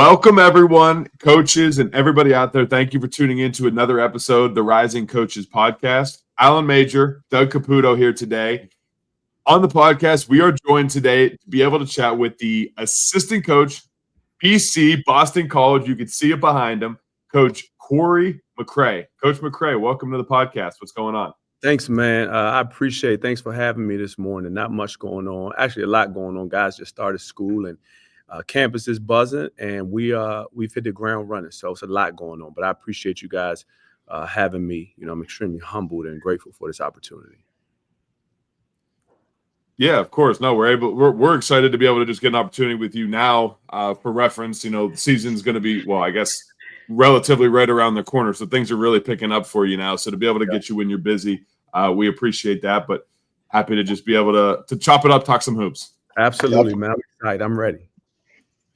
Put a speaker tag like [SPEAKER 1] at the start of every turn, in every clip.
[SPEAKER 1] Welcome, everyone, coaches and everybody out there. Thank you for tuning in to another episode of the Rising Coaches Podcast. Alan Major, Doug Caputo here today. On the podcast, we are joined today to be able to chat with the assistant coach, BC, Boston College. You can see it behind him, Coach Corey McCrae. Coach McCrae, welcome to the podcast. What's going on?
[SPEAKER 2] Thanks, man. I appreciate it. Thanks for having me this morning. Not much going on. Actually, a lot going on. Guys just started school and campus is buzzing, and we've hit the ground running. So it's a lot going on. But I appreciate you guys having me. You know, I'm extremely humbled and grateful for this opportunity.
[SPEAKER 1] Yeah, of course. No, we're excited to be able to just get an opportunity with you now. For reference, you know, the season's going to be, well, I guess, relatively right around the corner. So things are really picking up for you now. So to be able to get you when you're busy, we appreciate that. But happy to just be able to chop it up, talk some hoops.
[SPEAKER 2] Absolutely, man. I'm excited. I'm ready.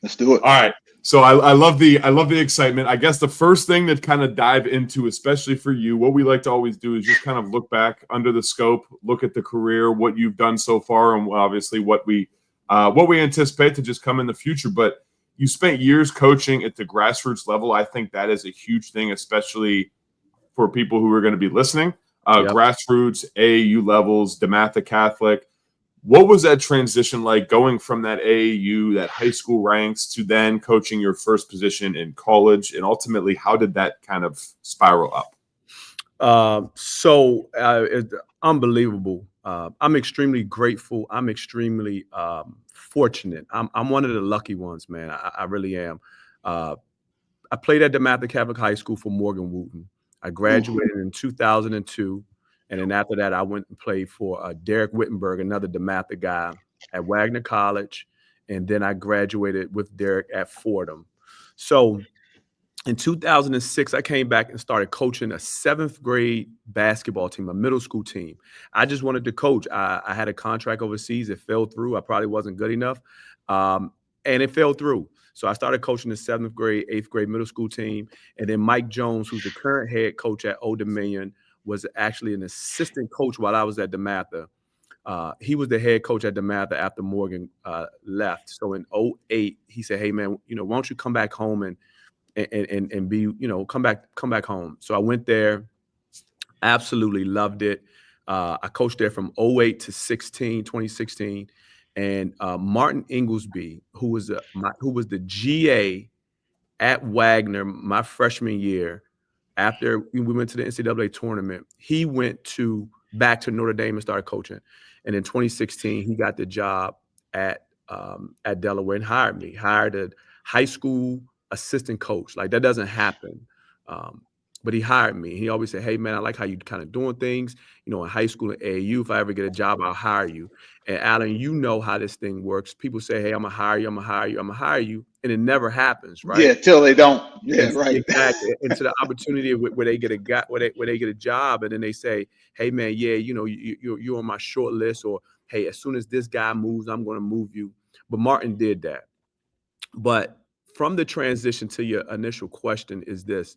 [SPEAKER 3] Let's do it.
[SPEAKER 1] All right. So I love the excitement. I guess the first thing to kind of dive into, especially for you, what we like to always do is just kind of look back under the scope, look at the career, what you've done so far, and obviously what we anticipate to just come in the future. But you spent years coaching at the grassroots level. I think that is a huge thing, especially for people who are going to be listening. Grassroots, AAU levels, Dematha Catholic. What was that transition like going from that AAU, that high school ranks, to then coaching your first position in college? And ultimately, how did that kind of spiral up?
[SPEAKER 2] It's unbelievable. I'm extremely grateful. I'm extremely fortunate. I'm one of the lucky ones, man. I really am. I played at Dematha Catholic High School for Morgan Wooten. I graduated in 2002. And then after that, I went and played for Derek Wittenberg, another Dematha guy, at Wagner College. And then I graduated with Derek at Fordham. So in 2006, I came back and started coaching a 7th grade basketball team, a middle school team. I just wanted to coach. I had a contract overseas. It fell through. I probably wasn't good enough. And it fell through. So I started coaching the 7th grade, 8th grade middle school team. And then Mike Jones, who's the current head coach at Old Dominion, was actually an assistant coach while I was at Dematha. He was the head coach at Dematha after Morgan left. So in 2008, he said, "Hey man, you know, why don't you come back home and be, you know, come back home." So I went there, absolutely loved it. I coached there from 2008 to 2016. And Martin Inglesby, who was the GA at Wagner my freshman year, after we went to the NCAA tournament, he went back to Notre Dame and started coaching. And in 2016, he got the job at Delaware and hired a high school assistant coach. Like, that doesn't happen. But he hired me. He always said, "Hey man, I like how you kind of doing things. You know, in high school and AAU, if I ever get a job, I'll hire you." And Alan, you know how this thing works. People say, "Hey, I'm gonna hire you, I'm gonna hire you, I'm gonna hire you," and it never happens, right?
[SPEAKER 3] Yeah, till they don't. Yeah, right.
[SPEAKER 2] Exactly. Into the opportunity where they get a job, and then they say, "Hey man, yeah, you know, you're on my short list," or, "Hey, as soon as this guy moves, I'm going to move you." But Martin did that. But from the transition to your initial question is this: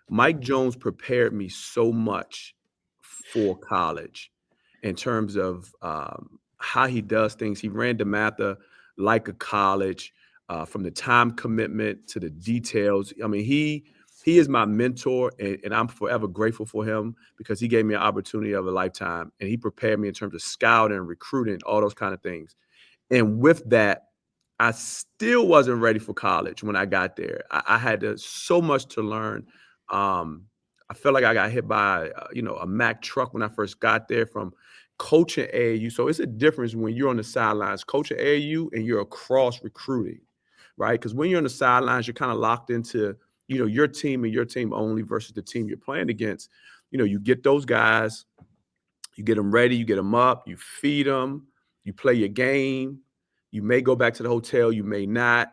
[SPEAKER 2] Mike Jones prepared me so much for college in terms of how he does things. He ran Dematha like a college, from the time commitment to the details. I mean, he is my mentor, and I'm forever grateful for him because he gave me an opportunity of a lifetime, and he prepared me in terms of scouting, recruiting, all those kind of things. And with that, I still wasn't ready for college when I got there. I had so much to learn. I felt like I got hit by a Mack truck when I first got there from coaching AAU. So it's a difference when you're on the sidelines coaching AAU and you're across recruiting, right? Because when you're on the sidelines, you're kind of locked into your team and your team only versus the team you're playing against. You get those guys, you get them ready, you get them up, you feed them, you play your game. You may go back to the hotel, you may not,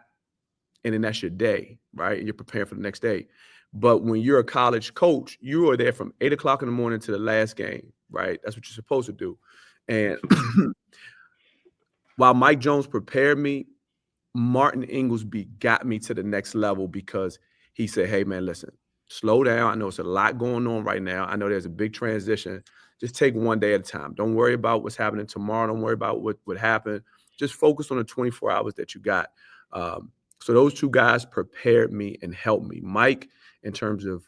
[SPEAKER 2] and then that's your day, right? And you're preparing for the next day. But when you're a college coach, you are there from 8 o'clock in the morning to the last game, right? That's what you're supposed to do. And while Mike Jones prepared me, Martin Inglesby got me to the next level because he said, "Hey man, listen, slow down. I know it's a lot going on right now. I know there's a big transition. Just take one day at a time. Don't worry about what's happening tomorrow. Don't worry about what happened. Just focus on the 24 hours that you got." So those two guys prepared me and helped me. Mike, in terms of,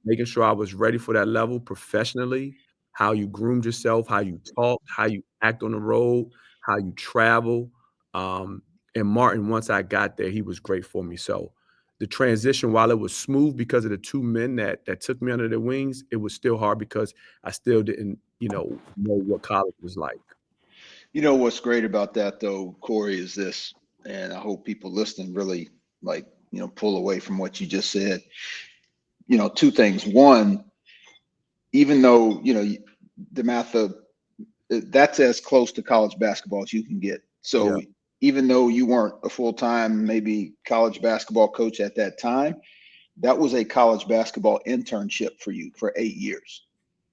[SPEAKER 2] making sure I was ready for that level professionally, how you groomed yourself, how you talk, how you act on the road, how you travel. Um, and Martin, once I got there, he was great for me. So the transition, while it was smooth because of the two men that took me under their wings, it was still hard because I still didn't, know what college was like.
[SPEAKER 3] You know what's great about that though, Corey, is this, and I hope people listening really pull away from what you just said. Two things. One, even though Dematha, that's as close to college basketball as you can get. So
[SPEAKER 2] Yeah.
[SPEAKER 3] even though you weren't a full-time, maybe college basketball coach at that time, that was a college basketball internship for you for 8 years.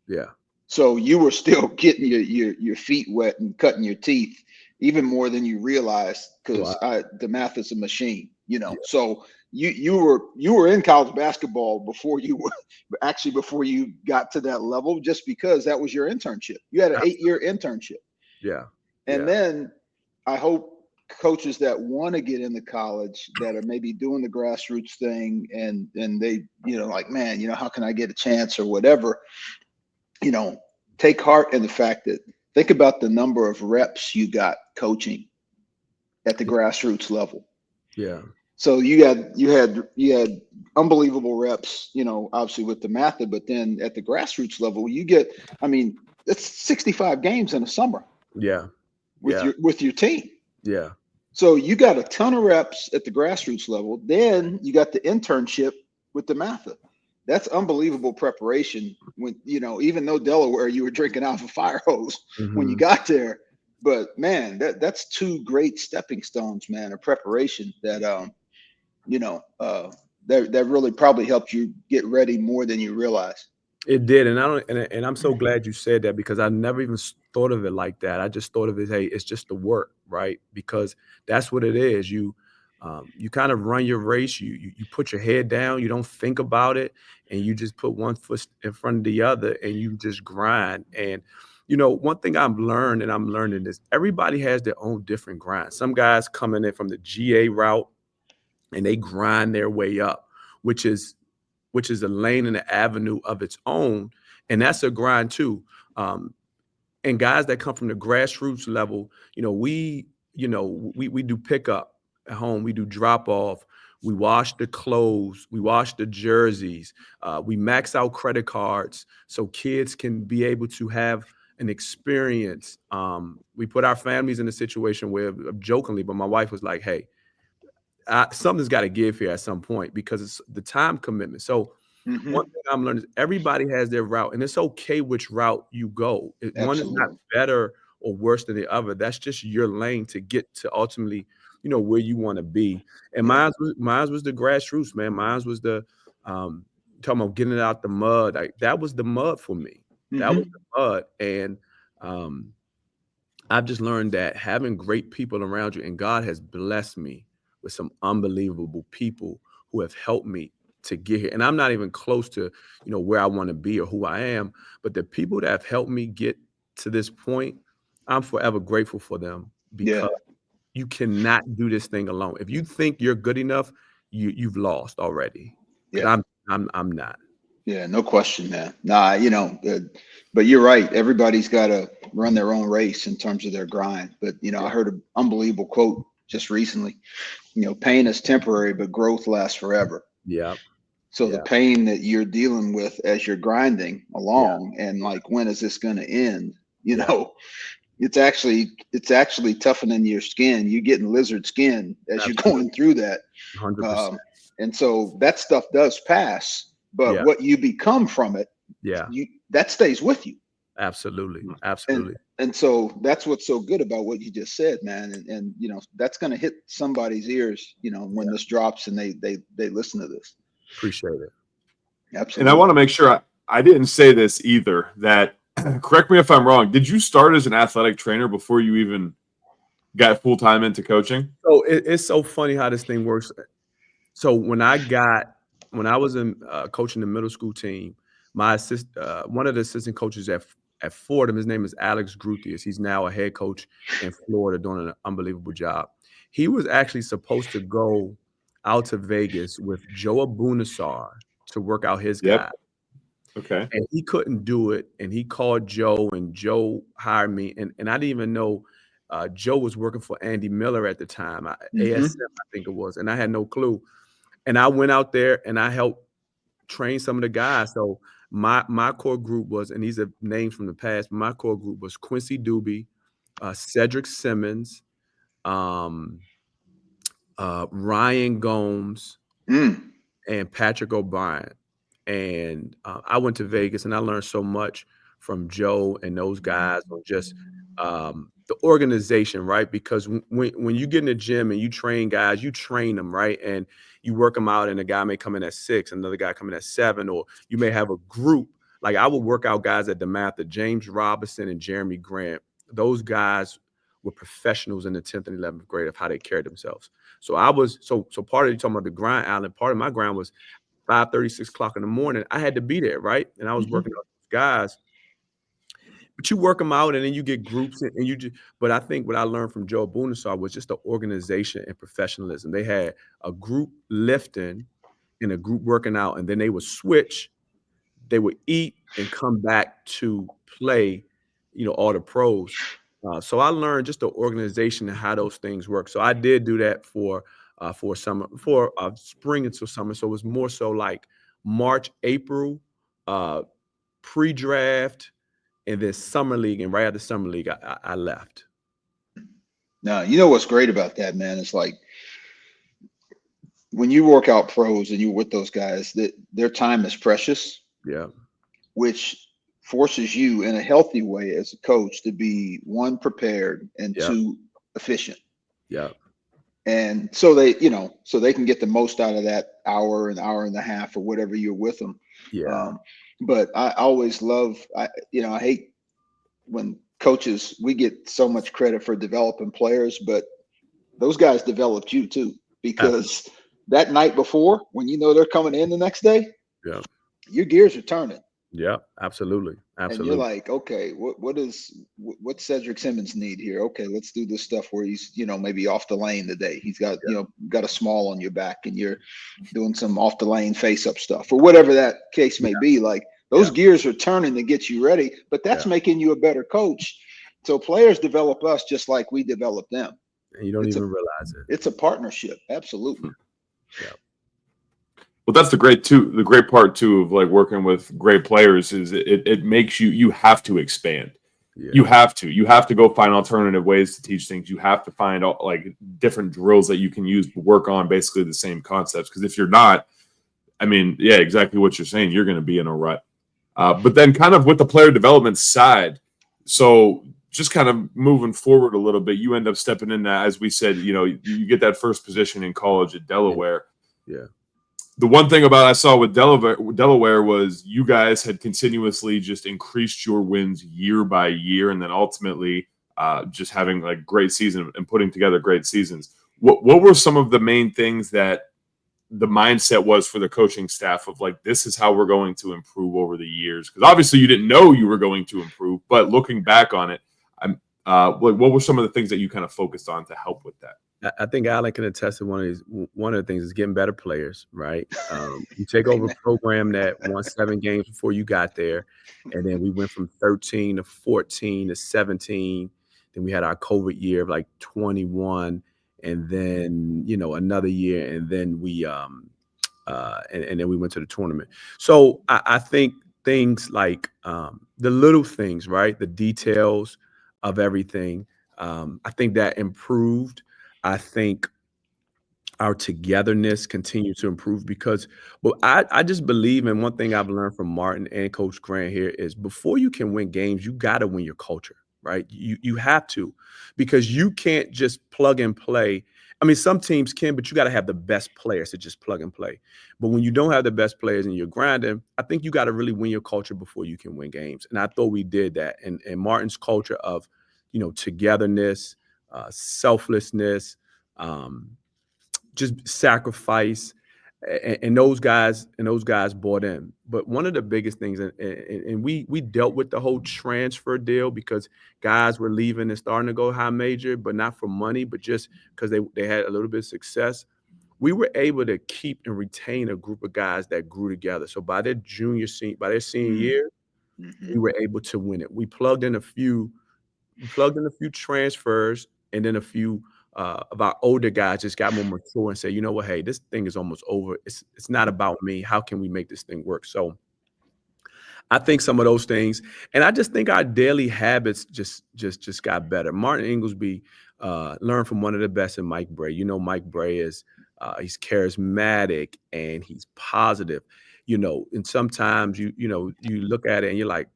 [SPEAKER 2] Yeah.
[SPEAKER 3] So you were still getting your feet wet and cutting your teeth even more than you realized, because Dematha is a machine,
[SPEAKER 2] Yeah.
[SPEAKER 3] So you were in college basketball before you got to that level, just because that was your internship. You had an 8-year internship.
[SPEAKER 2] Yeah.
[SPEAKER 3] And then I hope coaches that want to get into college, that are maybe doing the grassroots thing, and they, like, man, how can I get a chance or whatever, take heart in the fact that, think about the number of reps you got coaching at the grassroots level.
[SPEAKER 2] Yeah.
[SPEAKER 3] So you had unbelievable reps, obviously with Dematha, but then at the grassroots level, you get, it's 65 games in a summer.
[SPEAKER 2] Yeah.
[SPEAKER 3] With your team.
[SPEAKER 2] Yeah.
[SPEAKER 3] So you got a ton of reps at the grassroots level. Then you got the internship with Dematha. That's unbelievable preparation. When, even though Delaware, you were drinking out of a fire hose when you got there, but man, that's two great stepping stones, man, of preparation that that really probably helped you get ready more than you realize.
[SPEAKER 2] It did, and I'm so glad you said that, because I never even thought of it like that. I just thought of it, hey, it's just the work, right? Because that's what it is. You kind of run your race. You put your head down. You don't think about it, and you just put one foot in front of the other, and you just grind. And one thing I've learned, and I'm learning this: everybody has their own different grind. Some guys coming in from the GA route, and they grind their way up, which is a lane and an avenue of its own. And that's a grind too. And guys that come from the grassroots level, we do pickup at home. We do drop off. We wash the clothes. We wash the jerseys. We max out credit cards so kids can be able to have an experience. We put our families in a situation where, jokingly, but my wife was like, hey, something's got to give here at some point, because it's the time commitment. So one thing I'm learning is everybody has their route, and it's okay which route you go. One is not better or worse than the other. That's just your lane to get to ultimately, where you want to be. And mine was the grassroots, man. Mine was the talking about getting it out the mud. That was the mud for me. That was the mud. And I've just learned that having great people around you, and God has blessed me with some unbelievable people who have helped me to get here. And I'm not even close to, where I want to be or who I am, but the people that have helped me get to this point, I'm forever grateful for them, because you cannot do this thing alone. If you think you're good enough, you've lost already. Because I'm not.
[SPEAKER 3] Yeah, no question, man. Nah, but you're right. Everybody's got to run their own race in terms of their grind. But, I heard an unbelievable quote just recently. Pain is temporary, but growth lasts forever.
[SPEAKER 2] Yeah.
[SPEAKER 3] So the pain that you're dealing with as you're grinding along, and like, when is this going to end? It's actually toughening your skin. You're getting lizard skin as you're going through that.
[SPEAKER 2] 100%.
[SPEAKER 3] And so that stuff does pass. But what you become from it, that stays with you.
[SPEAKER 2] Absolutely.
[SPEAKER 3] And so that's what's so good about what you just said, man. And that's going to hit somebody's ears, when this drops and they listen to this.
[SPEAKER 2] Appreciate it.
[SPEAKER 3] Absolutely.
[SPEAKER 1] And I want to make sure I didn't say this either, that correct me if I'm wrong. Did you start as an athletic trainer before you even got full-time into coaching?
[SPEAKER 2] So it's so funny how this thing works. So when I was in coaching the middle school team, my one of the assistant coaches at Fordham, his name is Alex Gruthius. He's now a head coach in Florida, doing an unbelievable job. He was actually supposed to go out to Vegas with Joe Abunassar to work out his
[SPEAKER 1] Yep.
[SPEAKER 2] guy.
[SPEAKER 1] Okay.
[SPEAKER 2] And he couldn't do it. And he called Joe, and Joe hired me. And I didn't even know Joe was working for Andy Miller at the time, ASM, I think it was. And I had no clue. And I went out there and I helped train some of the guys. So my core group was, and these are names from the past, but my core group was Quincy Doobie, Cedric Simmons, Ryan Gomes, and Patrick O'Brien. And I went to Vegas and I learned so much from Joe and those guys on just the organization, right? Because when you get in the gym and you train guys, you train them, right? And you work them out, and a guy may come in at 6, another guy come in at 7, or you may have a group. Like I would work out guys at Dematha, James Robinson and Jeremy Grant. Those guys were professionals in the 10th and 11th grade of how they carried themselves. So I was so part of you talking about the grind, Alan. Part of my grind was 5:30, 6 o'clock in the morning. I had to be there, right? And I was working on those guys. But you work them out, and then you get groups, and you just. But I think what I learned from Joe Abunassar was just the organization and professionalism. They had a group lifting and a group working out, and then they would switch. They would eat and come back to play, all the pros. So I learned just the organization and how those things work. So I did do that for summer, for spring until summer. So it was more so like March, April, pre-draft, and then summer league. And right after summer league, I left.
[SPEAKER 3] Now, you know what's great about that, man? It's like when you work out pros and you're with those guys, that their time is precious.
[SPEAKER 2] Yeah.
[SPEAKER 3] Which forces you in a healthy way as a coach to be, 1, prepared, and 2, efficient.
[SPEAKER 2] Yeah.
[SPEAKER 3] And so they, so they can get the most out of that hour and a half or whatever you're with them.
[SPEAKER 2] Yeah.
[SPEAKER 3] But I always love, I hate when coaches, we get so much credit for developing players, but those guys developed you too, because that night before, when they're coming in the next day, your gears are turning.
[SPEAKER 2] Yeah, absolutely.
[SPEAKER 3] And you're like, okay, what's Cedric Simmons need here? Okay, let's do this stuff where he's, maybe off the lane today. He's got, got a small on your back, and you're doing some off the lane face up stuff, or whatever that case may be. Like those gears are turning to get you ready, but that's making you a better coach. So players develop us just like we develop them.
[SPEAKER 2] And you don't even realize it.
[SPEAKER 3] It's a partnership. Absolutely.
[SPEAKER 2] Yeah.
[SPEAKER 1] Well, that's the great part too of like working with great players is it makes you have to expand. Yeah. You have to go find alternative ways to teach things. You have to find like different drills that you can use to work on basically the same concepts. Because if you're not, I mean, yeah, exactly what you're saying, you're going to be in a rut. But then kind of with the player development side, so just kind of moving forward a little bit, you end up stepping in that, as we said, you get that first position in college at Delaware.
[SPEAKER 2] Yeah.
[SPEAKER 1] The one thing about I saw with Delaware was you guys had continuously just increased your wins year by year, and then ultimately just having like great season and putting together great seasons. What were some of the main things that the mindset was for the coaching staff of like, this is how we're going to improve over the years? Because obviously you didn't know you were going to improve, but looking back on it, what were some of the things that you kind of focused on to help with that?
[SPEAKER 2] I think Alan can attest to one of the things is getting better players, right? You take over a program that won 7 games before you got there, and then we went from 13 to 14 to 17. Then we had our COVID year of like 21, and then another year, and then we and then we went to the tournament. So I think things like the little things, right? The details of everything. I think that improved. I think our togetherness continues to improve because, I just believe in one thing I've learned from Martin and Coach Grant here is before you can win games, you got to win your culture, right? You have to, because you can't just plug and play. I mean, some teams can, but you got to have the best players to just plug and play. But when you don't have the best players and you're grinding, I think you got to really win your culture before you can win games. And I thought we did that. And Martin's culture of, togetherness, selflessness, just sacrifice, and those guys bought in. But one of the biggest things, and we dealt with the whole transfer deal because guys were leaving and starting to go high major, but not for money, but just because they had a little bit of success. We were able to keep and retain a group of guys that grew together. So by their senior year, we were able to win it. We plugged in a few transfers, and then a few of our older guys just got more mature and said, you know what, hey, this thing is almost over. It's not about me. How can we make this thing work? So I think some of those things, and I just think our daily habits just got better. Martin Inglesby learned from one of the best in Mike Bray. You know, Mike Bray is he's charismatic and he's positive. You know, and sometimes you look at it and you're like,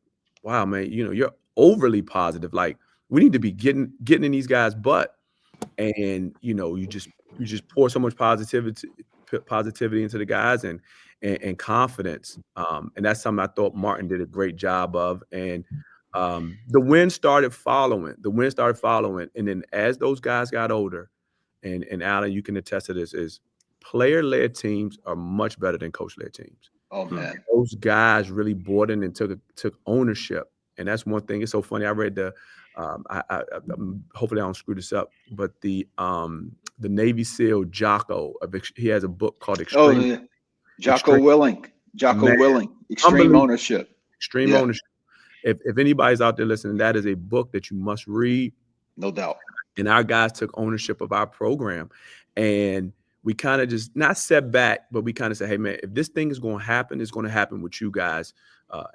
[SPEAKER 2] wow, man, you're overly positive. Like we need to be getting in these guys' butt, and you just pour so much positivity into the guys and confidence. And that's something I thought Martin did a great job of. And the wind started following. And then as those guys got older, and Alan, you can attest to this, is player-led teams are much better than coach-led teams.
[SPEAKER 3] Oh man,
[SPEAKER 2] Those guys really bought in and took ownership. And that's one thing. It's so funny. I read the hopefully I don't screw this up, but the Navy SEAL Jocko, he has a book called Extreme.
[SPEAKER 3] Jocko Willing, Extreme Ownership.
[SPEAKER 2] Extreme Ownership. If anybody's out there listening, that is a book that you must read.
[SPEAKER 3] No doubt.
[SPEAKER 2] And our guys took ownership of our program, and we kind of just not set back, but we kind of said, hey man, if this thing is going to happen, it's going to happen with you guys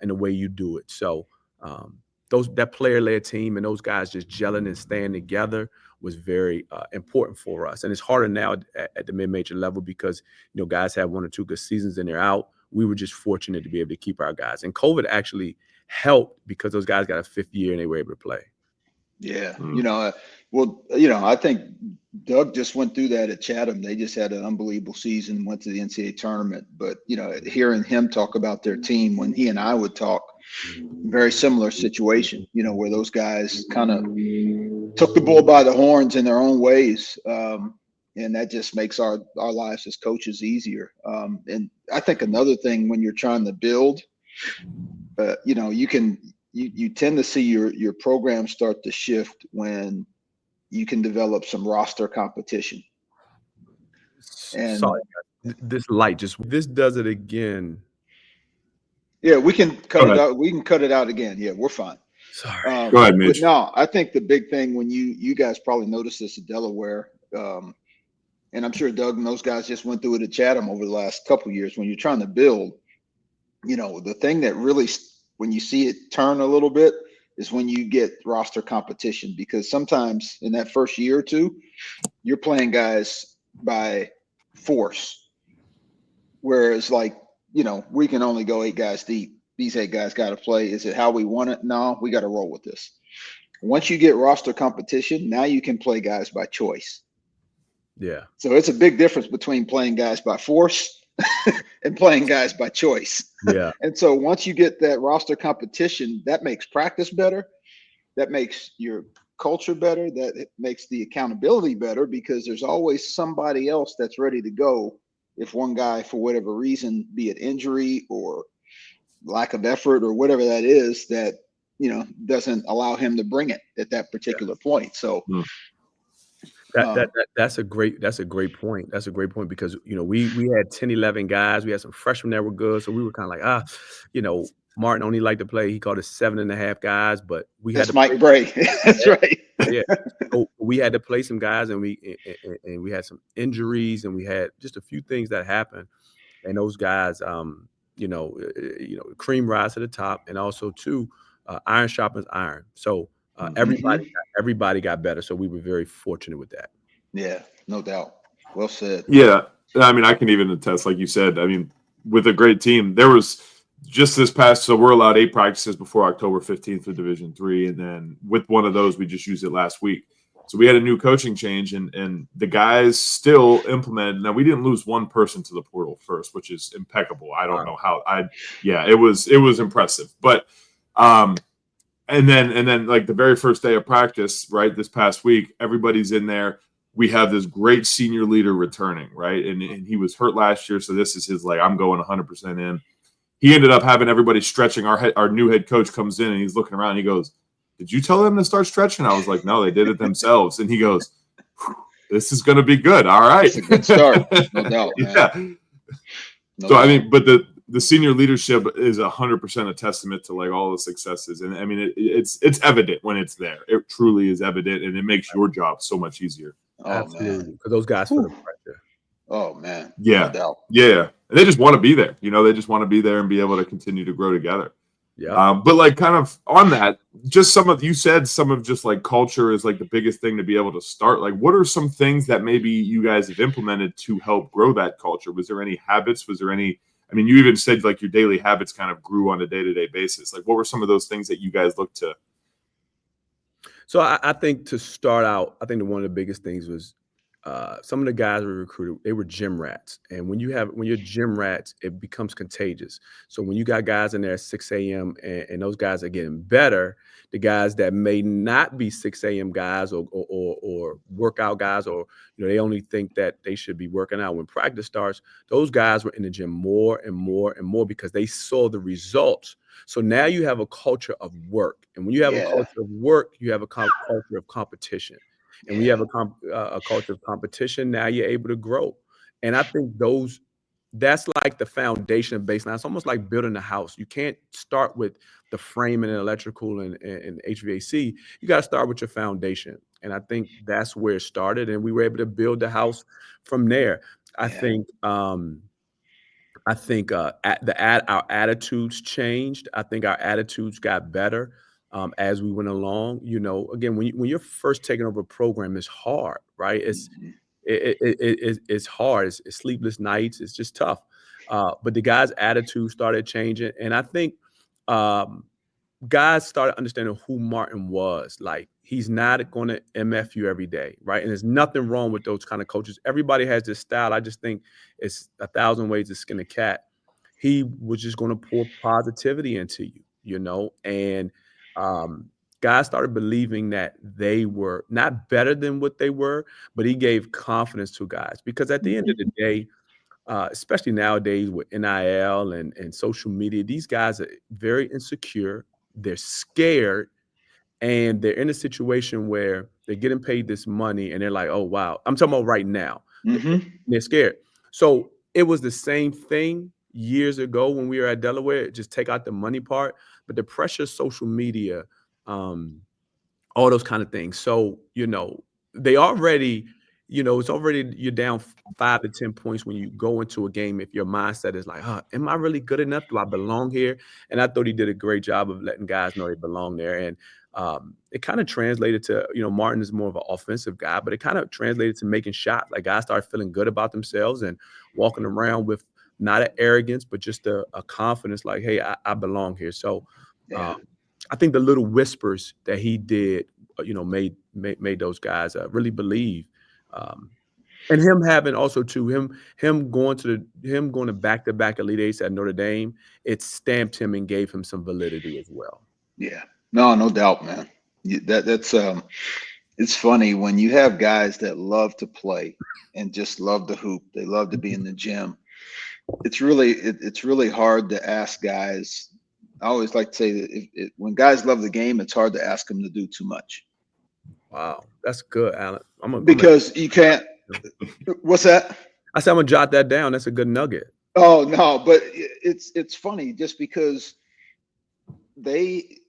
[SPEAKER 2] and the way you do it. So that player-led team and those guys just gelling and staying together was very important for us. And it's harder now at the mid-major level because, guys have 1 or 2 good seasons and they're out. We were just fortunate to be able to keep our guys. And COVID actually helped because those guys got a 5th year and they were able to play.
[SPEAKER 3] Yeah. I think Doug just went through that at Chatham. They just had an unbelievable season, went to the NCAA tournament. But, hearing him talk about their team when he and I would talk, very similar situation, where those guys kind of took the bull by the horns in their own ways. And that just makes our lives as coaches easier. And I think another thing when you're trying to build, you tend to see your program start to shift when you can develop some roster competition. And
[SPEAKER 2] sorry, this does it again.
[SPEAKER 3] Yeah, we can cut it out. We can cut it out again. Yeah, we're fine.
[SPEAKER 2] Sorry.
[SPEAKER 1] Go ahead, Mitch.
[SPEAKER 3] But no, I think the big thing when you guys probably noticed this at Delaware, and I'm sure Doug and those guys just went through it at Chatham over the last couple of years. When you're trying to build, the thing that really, when you see it turn a little bit, is when you get roster competition, because sometimes in that first year or two, you're playing guys by force, whereas we can only go 8 guys deep. These 8 guys got to play. Is it how we want it? No, we got to roll with this. Once you get roster competition, now you can play guys by choice.
[SPEAKER 2] Yeah.
[SPEAKER 3] So it's a big difference between playing guys by force and playing guys by choice.
[SPEAKER 2] Yeah.
[SPEAKER 3] And so once you get that roster competition, that makes practice better. That makes your culture better. That makes the accountability better, because there's always somebody else that's ready to go if one guy, for whatever reason, be it injury or lack of effort or whatever that is, that doesn't allow him to bring it at that particular point. So
[SPEAKER 2] that's a great point. That's a great point, because we had 10, 11 guys. We had some freshmen that were good, so we were kind of like Martin only liked to play. He called us 7.5 guys, but we had to
[SPEAKER 3] Mike Bray. That's right.
[SPEAKER 2] Yeah. So we had to play some guys, and we had some injuries, and we had just a few things that happened. And those guys, cream rise to the top, and also too, iron sharpens iron. So everybody got better. So we were very fortunate with that.
[SPEAKER 3] Yeah, no doubt. Well said.
[SPEAKER 1] Yeah. I mean, I can even attest, like you said, I mean, with a great team, there was just this past, so we're allowed 8 practices before October 15th for Division III. And then with one of those, we just used it last week. So we had a new coaching change, and the guys still implemented. Now, we didn't lose one person to the portal first, which is impeccable. I don't know how it was impressive. But and then like the very first day of practice, right, this past week, everybody's in there. we have this great senior leader returning, right? And he was hurt last year, so this is his like, I'm going 100% in. He ended up having everybody stretching. Our new head coach comes in and he's looking around. And he goes, "Did you tell them to start stretching?" I was like, "No, they did it themselves." And he goes, "This is going to be good. All right."
[SPEAKER 3] It's a good start, no doubt, man.
[SPEAKER 1] Yeah.
[SPEAKER 3] No
[SPEAKER 1] So
[SPEAKER 3] doubt.
[SPEAKER 1] I mean, but the senior leadership is 100% a testament to like all the successes, and I mean it's evident when it's there. It truly is evident, and it makes your job so much easier.
[SPEAKER 3] Oh
[SPEAKER 2] Absolutely,
[SPEAKER 3] man,
[SPEAKER 2] because those guys feel the pressure.
[SPEAKER 3] oh man,
[SPEAKER 1] Yeah,
[SPEAKER 3] no doubt.
[SPEAKER 1] yeah, and they just want to be there. You know, they just want to be there and be able to continue to grow together.
[SPEAKER 2] Yeah.
[SPEAKER 1] But like kind of on that, just you said some of just like culture is like the biggest thing to be able to start. Like, what are some things that maybe you guys have implemented to help grow that culture? Was there any habits? Was there any? I mean, you even said like your daily habits kind of grew on a day-to-day basis. Like, what were some of those things that you guys looked to?
[SPEAKER 2] So I think to start out, I think that one of the biggest things was some of the guys we recruited, they were gym rats. And when you're gym rats, it becomes contagious. So when you got guys in there at 6 a.m. And those guys are getting better, the guys that may not be 6 a.m. guys or workout guys, or they only think that they should be working out when practice starts, those guys were in the gym more and more and more because they saw the results. So now you have a culture of work. And when you have a culture of work, you have a culture of competition. And we have a culture of competition. Now you're able to grow. And I think that's like the foundation of baseline. It's almost like building a house. You can't start with the frame and electrical and HVAC. You got to start with your foundation. And I think that's where it started. And we were able to build the house from there. I think our attitudes changed. I think our attitudes got better as we went along. Again, when you're first taking over a program, it's hard, right? It's hard. It's sleepless nights. It's just tough. But the guys' attitude started changing, and I think guys started understanding who Martin was. Like, he's not going to MF you every day, right? And there's nothing wrong with those kind of coaches. Everybody has this style. I just think it's 1,000 ways to skin a cat. He was just going to pour positivity into you, and guys started believing that they were not better than what they were, but he gave confidence to guys because at the end of the day, especially nowadays with NIL and social media, these guys are very insecure. They're scared, and they're in a situation where they're getting paid this money and they're like, oh, wow. I'm talking about right now. They're scared. So it was the same thing years ago when we were at Delaware. Just take out the money part, but the pressure of social media, all those kind of things. So, they already, it's already, you're down 5 to 10 points when you go into a game. If your mindset is like, am I really good enough? Do I belong here? And I thought he did a great job of letting guys know they belong there. And it kind of translated to, Martin is more of an offensive guy, but it kind of translated to making shots. Like, guys started feeling good about themselves and walking around with not an arrogance, but just a confidence like, hey, I belong here. So I think the little whispers that he did, made those guys really believe. And him having also too, him going to back-to-back Elite Eights at Notre Dame, it stamped him and gave him some validity as well.
[SPEAKER 3] Yeah, no doubt, man. That's it's funny when you have guys that love to play and just love to hoop. They love to be in the gym. It's really hard to ask guys. I always like to say that when guys love the game, it's hard to ask them to do too much.
[SPEAKER 2] Wow, that's good, Alan.
[SPEAKER 3] Because you can't. What's that?
[SPEAKER 2] I said I'm gonna jot that down. That's a good nugget.
[SPEAKER 3] Oh no, but it's funny just because they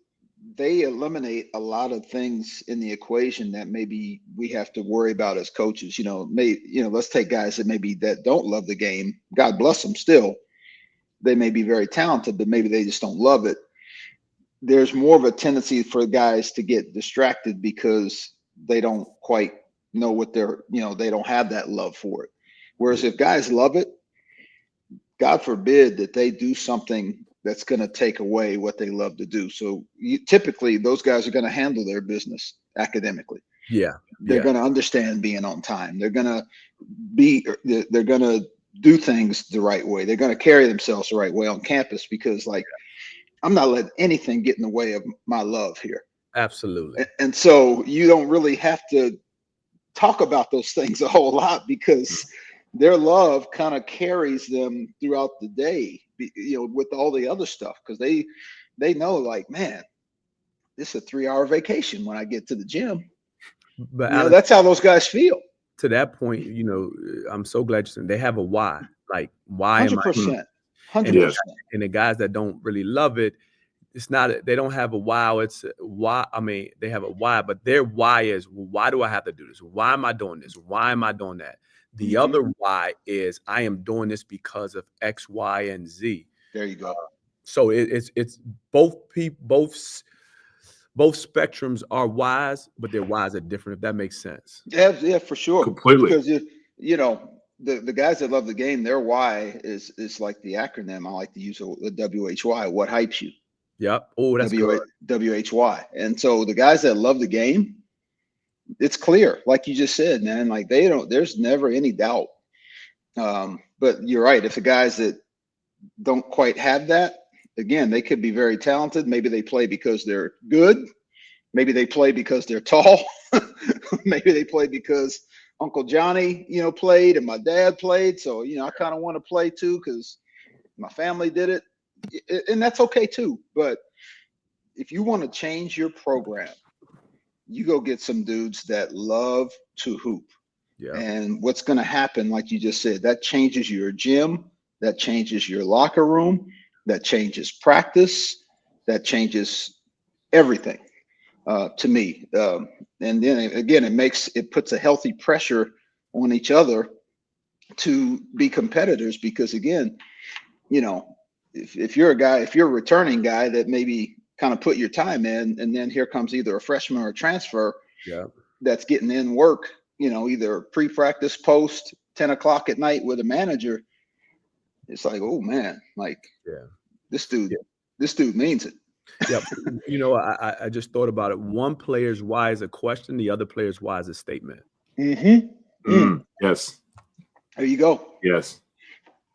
[SPEAKER 3] eliminate a lot of things in the equation that maybe we have to worry about as coaches. Let's take guys that don't love the game. God bless them. Still, they may be very talented, but maybe they just don't love it. There's more of a tendency for guys to get distracted because they don't quite know what they don't have that love for it. Whereas if guys love it, God forbid that they do something that's going to take away what they love to do. So typically those guys are going to handle their business academically. They're going to understand being on time. They're going to do things the right way. They're going to carry themselves the right way on campus because I'm not letting anything get in the way of my love here.
[SPEAKER 2] Absolutely.
[SPEAKER 3] And so you don't really have to talk about those things a whole lot because their love kind of carries them throughout the day, with all the other stuff. Cause they know like, man, this is a 3-hour vacation when I get to the gym.
[SPEAKER 2] But Alex,
[SPEAKER 3] that's how those guys feel.
[SPEAKER 2] To that point, I'm so glad you said they have a why. Like, why
[SPEAKER 3] 100%,
[SPEAKER 2] am I?
[SPEAKER 3] 100%.
[SPEAKER 2] And the guys that don't really love it, it's not, they don't have a why. It's why. I mean, they have a why, but their why is, well, why do I have to do this? Why am I doing this? Why am I doing that? The other why is, I am doing this because of X, Y, and Z.
[SPEAKER 3] There you go.
[SPEAKER 2] So it's both people, both spectrums are wise, but their whys are different, if that makes sense.
[SPEAKER 3] Yeah, for sure.
[SPEAKER 1] Completely.
[SPEAKER 3] Because the guys that love the game, their why is like the acronym. I like to use the WHY. What hypes you?
[SPEAKER 2] Yep. Oh, that's good.
[SPEAKER 3] WHY. And so the guys that love the game, it's clear, like you just said, man. Like there's never any doubt. But you're right. If the guys that don't quite have that, again, they could be very talented. Maybe they play because they're good. Maybe they play because they're tall. Maybe they play because Uncle Johnny, played and my dad played. So, I kind of want to play too because my family did it. And that's okay too. But if you want to change your program, you go get some dudes that love to hoop.
[SPEAKER 2] Yeah.
[SPEAKER 3] And what's going to happen, like you just said, that changes your gym, that changes your locker room, that changes practice, that changes everything to me. And then again, it puts a healthy pressure on each other to be competitors because again, if you're a returning guy that maybe kind of put your time in, and then here comes either a freshman or a transfer that's getting in work, either pre-practice, post, 10 o'clock at night with a manager. It's like, oh man, like this dude means it.
[SPEAKER 2] Yep. I just thought about it. One player's why is a question, the other player's why is a statement.
[SPEAKER 1] Yes.
[SPEAKER 3] There you go.
[SPEAKER 1] Yes.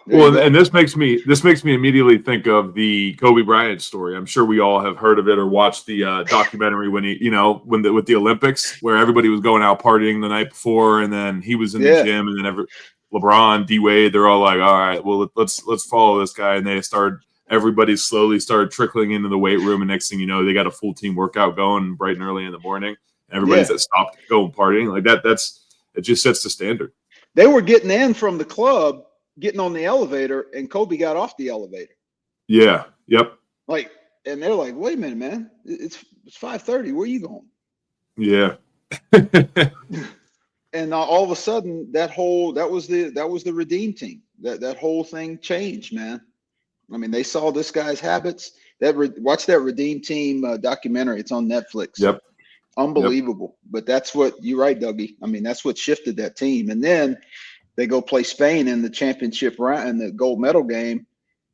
[SPEAKER 1] Well, and this makes me immediately think of the Kobe Bryant story. I'm sure we all have heard of it or watched the documentary when with the Olympics, where everybody was going out partying the night before, and then he was in the gym, and then LeBron, D Wade, they're all like, all right, well, let's follow this guy, and everybody slowly started trickling into the weight room, and next thing you know, they got a full team workout going bright and early in the morning. And everybody's that stopped going partying like that. It just sets the standard.
[SPEAKER 3] They were getting in from the club, getting on the elevator, and Kobe got off the elevator.
[SPEAKER 1] Yeah. Yep.
[SPEAKER 3] Like, and they're like, wait a minute, man, it's 5:30. Where are you going?
[SPEAKER 1] Yeah.
[SPEAKER 3] And all of a sudden, that was the Redeem team. That whole thing changed, man. I mean, they saw this guy's habits. Watch that Redeem team documentary. It's on Netflix.
[SPEAKER 1] Yep.
[SPEAKER 3] Unbelievable. Yep. But that's what you're right, Dougie. I mean, that's what shifted that team. And then they go play Spain in the championship round in the gold medal game.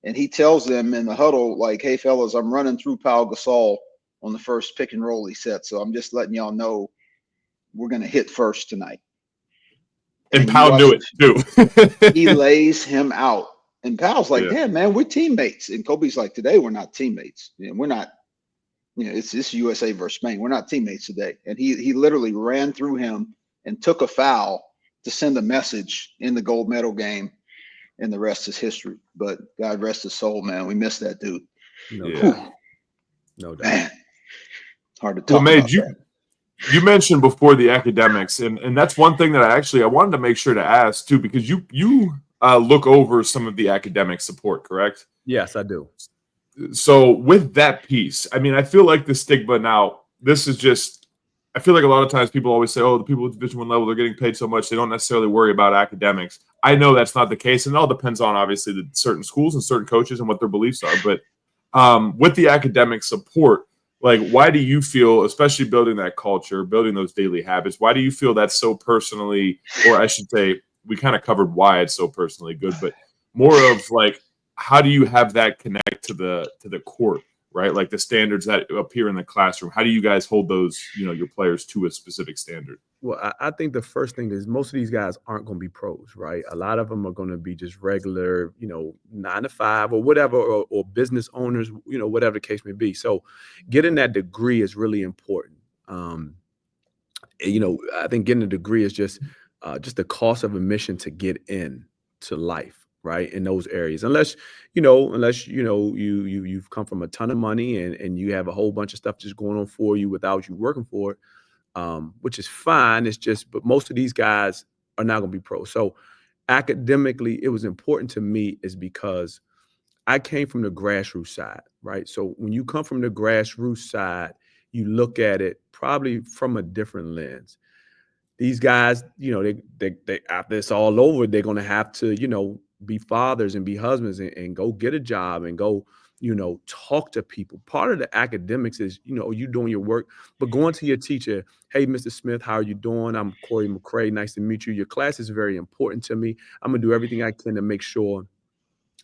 [SPEAKER 3] And he tells them in the huddle, like, hey, fellas, I'm running through Pau Gasol on the first pick and roll he set. So I'm just letting y'all know we're going to hit first tonight.
[SPEAKER 1] And Pau knew it too.
[SPEAKER 3] He lays him out. And Powell's like, damn, man, we're teammates. And Kobe's like, today we're not teammates. We're not, it's USA versus Spain. We're not teammates today. And he literally ran through him and took a foul to send a message in the gold medal game. And the rest is history. But God rest his soul, man. We miss that dude.
[SPEAKER 2] No doubt. No doubt.
[SPEAKER 3] Man, hard to talk about.
[SPEAKER 1] You mentioned before the academics, and that's one thing that I wanted to make sure to ask too, because you look over some of the academic support, correct?
[SPEAKER 2] Yes, I do.
[SPEAKER 1] So with that piece, I mean, I feel like the stigma now, this is just, I feel like a lot of times people always say, oh, the people at Division I level, they're getting paid so much, they don't necessarily worry about academics. I know that's not the case, and it all depends on, obviously, the certain schools and certain coaches and what their beliefs are. But with the academic support, like, why do you feel, especially building that culture, building those daily habits, why do you feel that's so personally, or I should say, we kind of covered why it's so personally good, but more of like, how do you have that connect to the court, right? Like the standards that appear in the classroom. How do you guys hold those, your players to a specific standard?
[SPEAKER 2] Well, I think the first thing is most of these guys aren't going to be pros, right? A lot of them are going to be just regular, 9 to 5 or whatever, or business owners, whatever the case may be. So getting that degree is really important. I think getting a degree is just the cost of admission to get in to life, right? In those areas, unless you've come from a ton of money and you have a whole bunch of stuff just going on for you without you working for it, which is fine. It's just, but most of these guys are not going to be pros. So academically, it was important to me is because I came from the grassroots side, right? So when you come from the grassroots side, you look at it probably from a different lens. These guys, they after it's all over, they're gonna have to, be fathers and be husbands and go get a job and go, talk to people. Part of the academics is, you doing your work, but going to your teacher, hey, Mr. Smith, how are you doing? I'm Corey McCrae. Nice to meet you. Your class is very important to me. I'm gonna do everything I can to make sure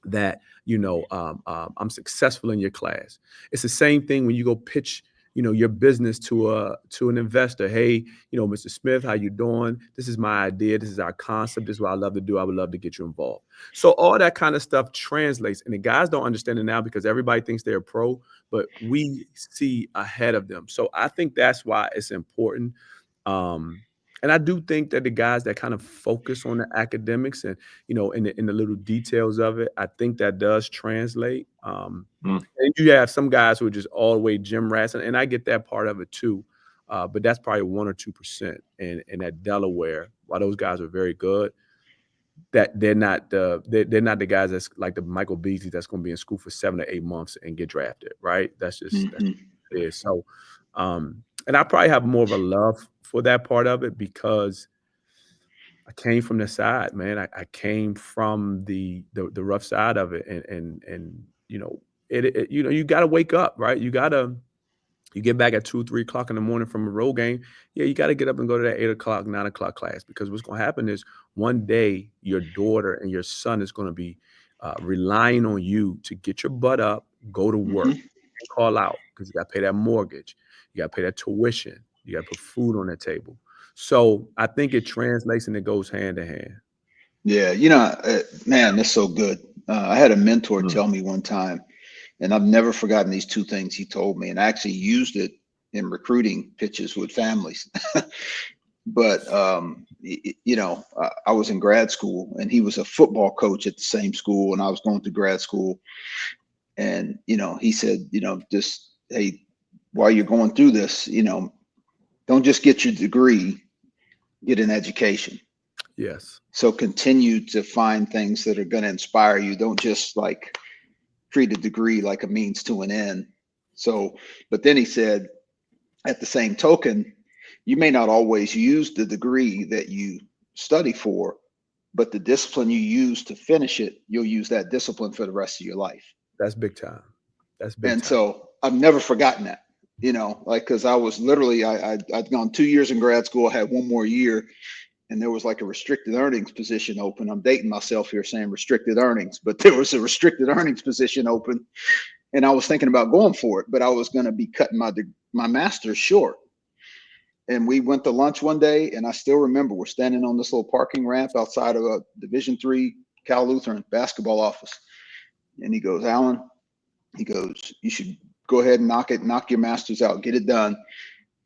[SPEAKER 2] that I'm successful in your class. It's the same thing when you go pitch your business to an investor. Hey, Mr. Smith, how you doing? This is my idea. This is our concept. This is what I love to do. I would love to get you involved. So all that kind of stuff translates, and the guys don't understand it now because everybody thinks they're a pro, but we see ahead of them. So I think that's why it's important. And I do think that the guys that kind of focus on the academics and, in the little details of it, I think that does translate. And you have some guys who are just all the way gym rats, and I get that part of it too. But that's probably 1 or 2%. And at Delaware, while those guys are very good, that they're not the guys that's like the Michael Beasley that's going to be in school for 7 to 8 months and get drafted, right? That's what it is. So, and I probably have more of a love for that part of it because I came from the side, man. I came from the rough side of it, and you got to wake up, right? You get back at 2, 3 o'clock in the morning from a road game. Yeah, you got to get up and go to that 8 o'clock, 9 o'clock class because what's going to happen is one day your daughter and your son is going to be relying on you to get your butt up, go to work, and call out because you got to pay that mortgage, you got to pay that tuition, you got to put food on the table. So I think it translates and it goes hand in hand.
[SPEAKER 3] Yeah, man, that's so good. I had a mentor tell me one time, and I've never forgotten these two things he told me, and I actually used it in recruiting pitches with families. But I was in grad school, and he was a football coach at the same school, and I was going through grad school. And he said, just, hey, while you're going through this, don't just get your degree, get an education.
[SPEAKER 2] Yes.
[SPEAKER 3] So continue to find things that are going to inspire you. Don't just like treat a degree like a means to an end. So, but then he said, at the same token, you may not always use the degree that you study for, but the discipline you use to finish it, you'll use that discipline for the rest of your life.
[SPEAKER 2] That's big time. That's big time.
[SPEAKER 3] And so I've never forgotten that, because I was literally, I'd gone 2 years in grad school, I had one more year, and there was like a restricted earnings position open. I'm dating myself here saying restricted earnings, but there was a restricted earnings position open, and I was thinking about going for it, but I was going to be cutting my master's short. And we went to lunch one day, and I still remember we're standing on this little parking ramp outside of a Division III Cal Lutheran basketball office. And he goes, Alan, he goes, you should go ahead and knock your master's out, get it done.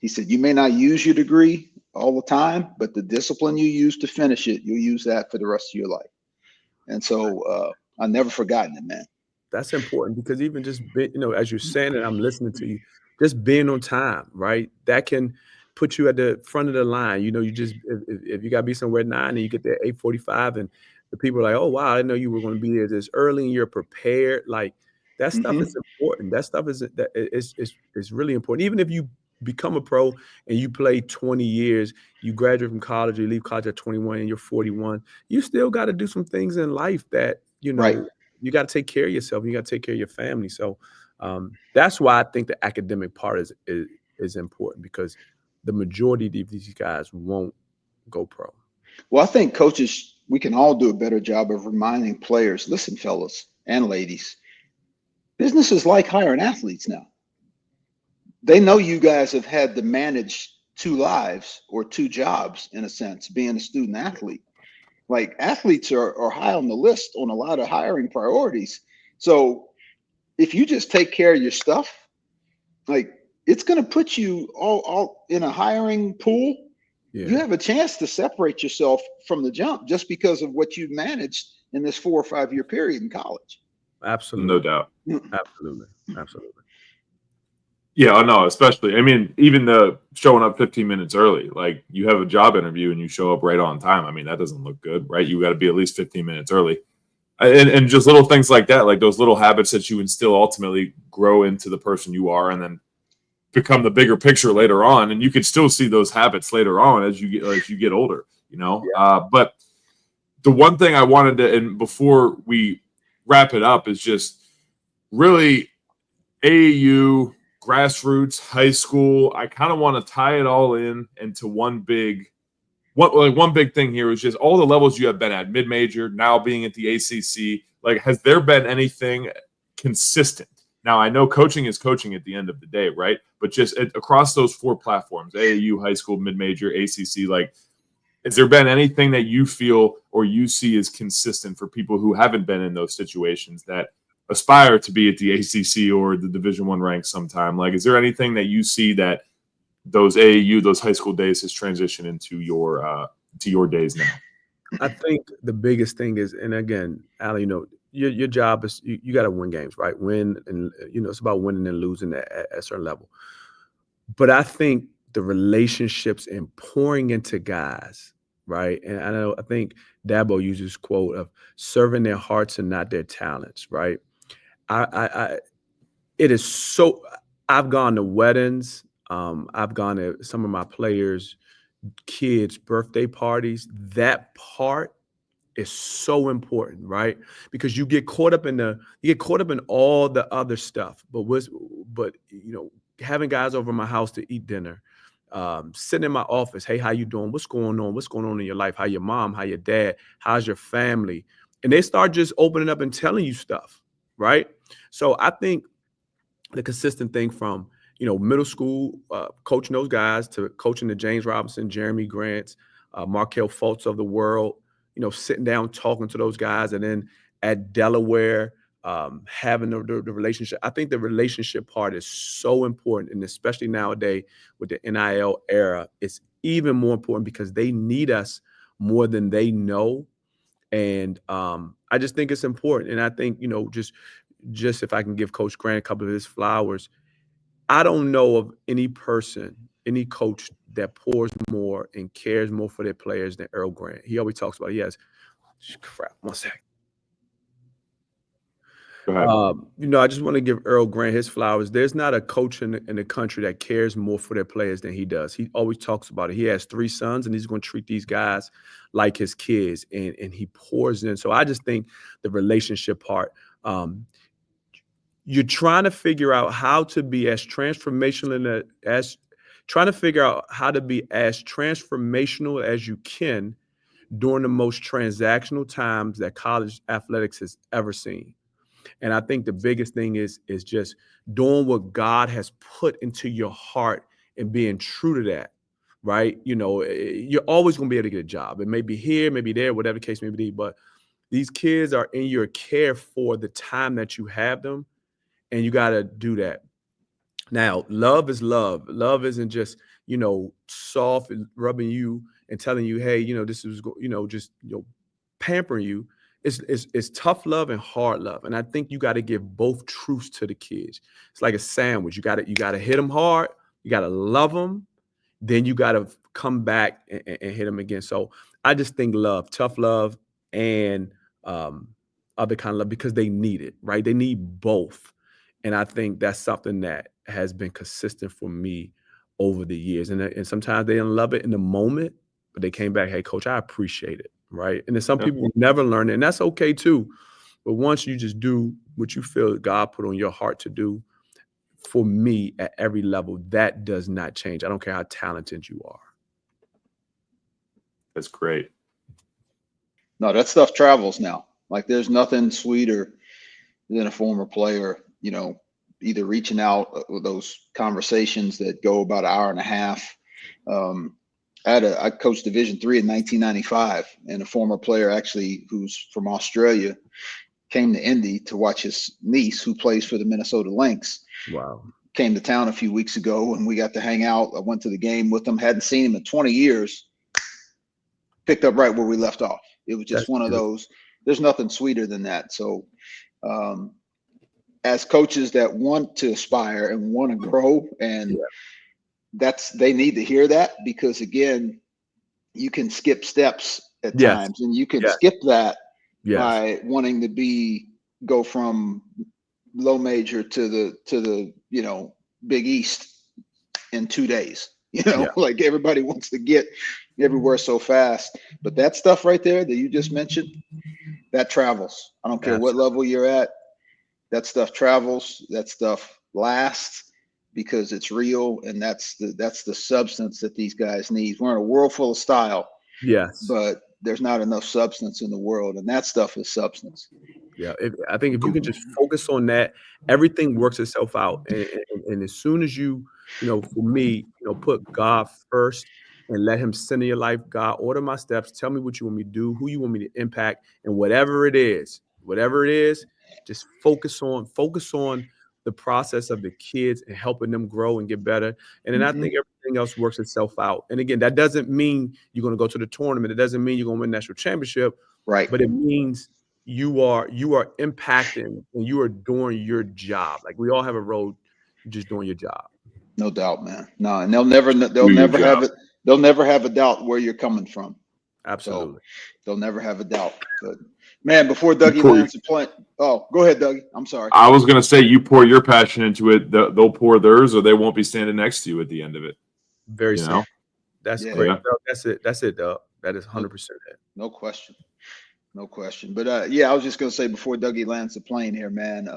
[SPEAKER 3] He said, you may not use your degree all the time, but the discipline you use to finish it, you'll use that for the rest of your life. And so I've never forgotten it, man.
[SPEAKER 2] That's important because even just as you're saying it, I'm listening to you, just being on time, right? That can put you at the front of the line. You just if you got to be somewhere at 9 and you get there at 8:45 and the people are like, oh wow, I didn't know you were going to be there this early and you're prepared. Like that stuff is important. That stuff is really important. Even if you become a pro and you play 20 years, you graduate from college, you leave college at 21 and you're 41, you still got to do some things in life that,
[SPEAKER 3] right.
[SPEAKER 2] You got to take care of yourself. And you got to take care of your family. So that's why I think the academic part is important because the majority of these guys won't go pro.
[SPEAKER 3] Well, I think coaches, we can all do a better job of reminding players, listen, fellas and ladies, business is like hiring athletes now. They know you guys have had to manage 2 lives or 2 jobs, in a sense, being a student athlete. Like athletes are high on the list on a lot of hiring priorities. So if you just take care of your stuff, like it's going to put you all in a hiring pool you have a chance to separate yourself from the jump just because of what you've managed in this 4 or 5 year period in college.
[SPEAKER 2] Absolutely.
[SPEAKER 1] No doubt.
[SPEAKER 2] Absolutely. Absolutely.
[SPEAKER 1] Yeah, no, especially. I mean, even the showing up 15 minutes early, like you have a job interview and you show up right on time. I mean, that doesn't look good, right? You got to be at least 15 minutes early. And just little things like that, like those little habits that you instill ultimately grow into the person you are and then become the bigger picture later on. And you can still see those habits later on as you get older, you know?
[SPEAKER 2] Yeah.
[SPEAKER 1] But the one thing I wanted to, and before we wrap it up, is just really AAU, grassroots, high school. I kind of want to tie it all into one big thing here is just all the levels you have been at, mid-major, now being at the ACC. Like, has there been anything consistent? Now, I know coaching is coaching at the end of the day, right? But just across those 4 platforms, AAU, high school, mid-major, ACC, like, has there been anything that you feel or you see as consistent for people who haven't been in those situations that aspire to be at the ACC or the Division I ranks sometime? Like, is there anything that you see that those AAU, those high school days has transitioned into your days now?
[SPEAKER 2] I think the biggest thing is, and again, Allie, you know, your job is you got to win games, right? Win, and you know, it's about winning and losing at a certain level. But I think the relationships and pouring into guys, right? And I think Dabo uses quote of serving their hearts and not their talents, right? It is so. I've gone to weddings. I've gone to some of my players' kids' birthday parties. That part is so important, right? Because you get caught up in all the other stuff. But you know, having guys over my house to eat dinner, sitting in my office, hey, how you doing? What's going on? What's going on in your life? How your mom? How your dad? How's your family? And they start just opening up and telling you stuff, right? So I think the consistent thing from, you know, middle school, coaching those guys to coaching the James Robinson, Jeremy Grants, Markel Fultz of the world, you know, sitting down, talking to those guys. And then at Delaware, having the relationship. I think the relationship part is so important. And especially nowadays with the NIL era, it's even more important because they need us more than they know. And I just think it's important. And I think, you know, just if I can give Coach Grant a couple of his flowers, I don't know of any person, any coach that pours more and cares more for their players than Earl Grant. He always talks about, one second.
[SPEAKER 1] Go ahead.
[SPEAKER 2] You know, I just want to give Earl Grant his flowers. There's not a coach in the country that cares more for their players than he does. He always talks about it. He has 3 sons, and he's going to treat these guys like his kids, and he pours in. So I just think the relationship part, you're trying to figure out how to be as transformational as you can during the most transactional times that college athletics has ever seen. And I think the biggest thing is just doing what God has put into your heart and being true to that, right? You know, you're always going to be able to get a job. It may be here, maybe there, whatever the case may be, but these kids are in your care for the time that you have them. And you got to do that. Now, love is love. Love isn't just, you know, soft and rubbing you and telling you, hey, you know, this is, you know, just, you know, pampering you. It's tough love and hard love. And I think you got to give both truths to the kids. It's like a sandwich. You got to hit them hard. You got to love them. Then you got to come back and hit them again. So I just think love, tough love, and other kind of love, because they need it, right? They need both. And I think that's something that has been consistent for me over the years. And sometimes they didn't love it in the moment, but they came back, hey, coach, I appreciate it, right? And then some people never learn it, and that's okay too. But once you just do what you feel God put on your heart to do, for me, at every level, that does not change. I don't care how talented you are.
[SPEAKER 1] That's great.
[SPEAKER 3] No, that stuff travels now. Like, there's nothing sweeter than a former player, you know, either reaching out with those conversations that go about an hour and a half. I coached Division III in 1995, and a former player, actually, who's from Australia, came to Indy to watch his niece, who plays for the Minnesota Lynx.
[SPEAKER 2] Wow.
[SPEAKER 3] came to town a few weeks ago and we got to hang out. I went to the game with him. Hadn't seen him in 20 years. Picked up right where we left off. It was just one of those. There's nothing sweeter than that. So as coaches that want to aspire and want to grow, and they need to hear that, because again, you can skip steps at times, and you can skip that by wanting to go from low major to the Big East in 2 days. Like everybody wants to get everywhere so fast, but that stuff right there that you just mentioned, that travels. I don't care what level you're at. That stuff travels. That stuff lasts because it's real, and that's the substance that these guys need. We're in a world full of style. Yes, but there's not enough substance in the world, and that stuff is substance.
[SPEAKER 2] Yeah, I think if you can just focus on that, everything works itself out. And as soon as you, for me, put God first and let him center your life. God, order my steps. Tell me what you want me to do, who you want me to impact, and whatever it is, just focus on the process of the kids and helping them grow and get better. And then I think everything else works itself out. And again, that doesn't mean you're going to go to the tournament. It doesn't mean you're going to win national championship.
[SPEAKER 3] Right.
[SPEAKER 2] But it means you are impacting and you are doing your job. Like, we all have a role, you're just doing your job.
[SPEAKER 3] No doubt, man. No, and they'll never have it. They'll never have a doubt where you're coming from.
[SPEAKER 2] Absolutely.
[SPEAKER 3] So they'll never have a doubt. But man, before Dougie lands a point, go ahead, Dougie. I'm sorry.
[SPEAKER 1] I was going to say, you pour your passion into it, they'll pour theirs, or they won't be standing next to you at the end of it.
[SPEAKER 2] Very simple. That's great. Yeah. That's it, Doug. That is 100% it.
[SPEAKER 3] No question. No question. But I was just going to say, before Dougie lands the plane here, man,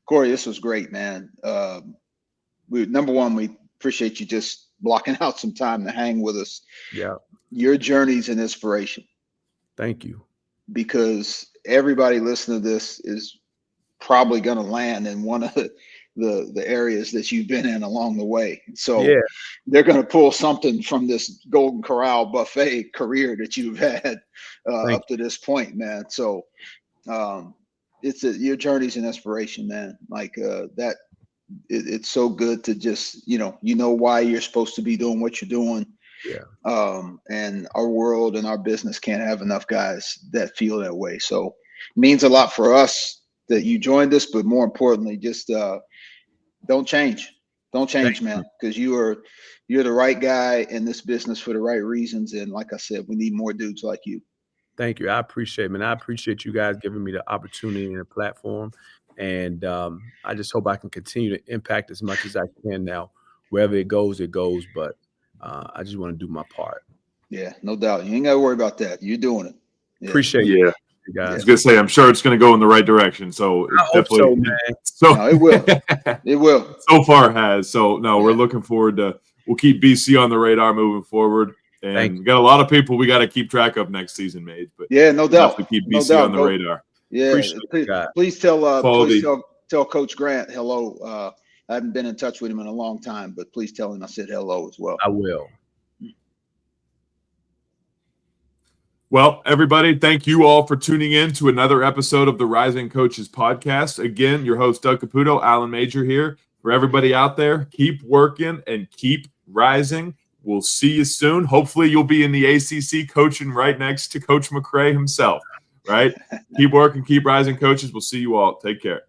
[SPEAKER 3] Cory, this was great, man. Number one, we appreciate you just blocking out some time to hang with us.
[SPEAKER 2] Yeah.
[SPEAKER 3] Your journey's an inspiration.
[SPEAKER 2] Thank you.
[SPEAKER 3] Because everybody listening to this is probably going to land in one of the areas that you've been in along the way. So they're going to pull something from this Golden Corral buffet career that you've had up to this point, man. So your journey's an inspiration, man. Like that. It's so good to just, why you're supposed to be doing what you're doing.
[SPEAKER 2] Yeah.
[SPEAKER 3] And our world and our business can't have enough guys that feel that way. So it means a lot for us that you joined us, but more importantly, just don't change. Don't change, man, because you're the right guy in this business for the right reasons. And like I said, we need more dudes like you.
[SPEAKER 2] Thank you. I appreciate it, man. I appreciate you guys giving me the opportunity and the platform. And I just hope I can continue to impact as much as I can now. Wherever it goes, it goes. But I just want to do my part.
[SPEAKER 3] Yeah, no doubt. You ain't got to worry about that. You're doing it.
[SPEAKER 2] Yeah. Appreciate it. You guys.
[SPEAKER 1] I was going to say, I'm sure it's going to go in the right direction. So
[SPEAKER 2] I hope so, man.
[SPEAKER 3] No, it will. It will.
[SPEAKER 1] So far has. So, no, we're looking forward to – we'll keep BC on the radar moving forward. And we got a lot of people we got to keep track of next season, mate. But
[SPEAKER 3] yeah, no doubt.
[SPEAKER 1] To keep BC on the radar.
[SPEAKER 3] Yeah, please tell Coach Grant hello. I haven't been in touch with him in a long time, but please tell him I said hello as well.
[SPEAKER 2] I will.
[SPEAKER 1] Well, everybody, thank you all for tuning in to another episode of the Rising Coaches Podcast. Again, your host, Doug Caputo, Alan Major here. For everybody out there, keep working and keep rising. We'll see you soon. Hopefully, you'll be in the ACC coaching right next to Coach McCrae himself. Right? Keep working, keep rising, coaches. We'll see you all. Take care.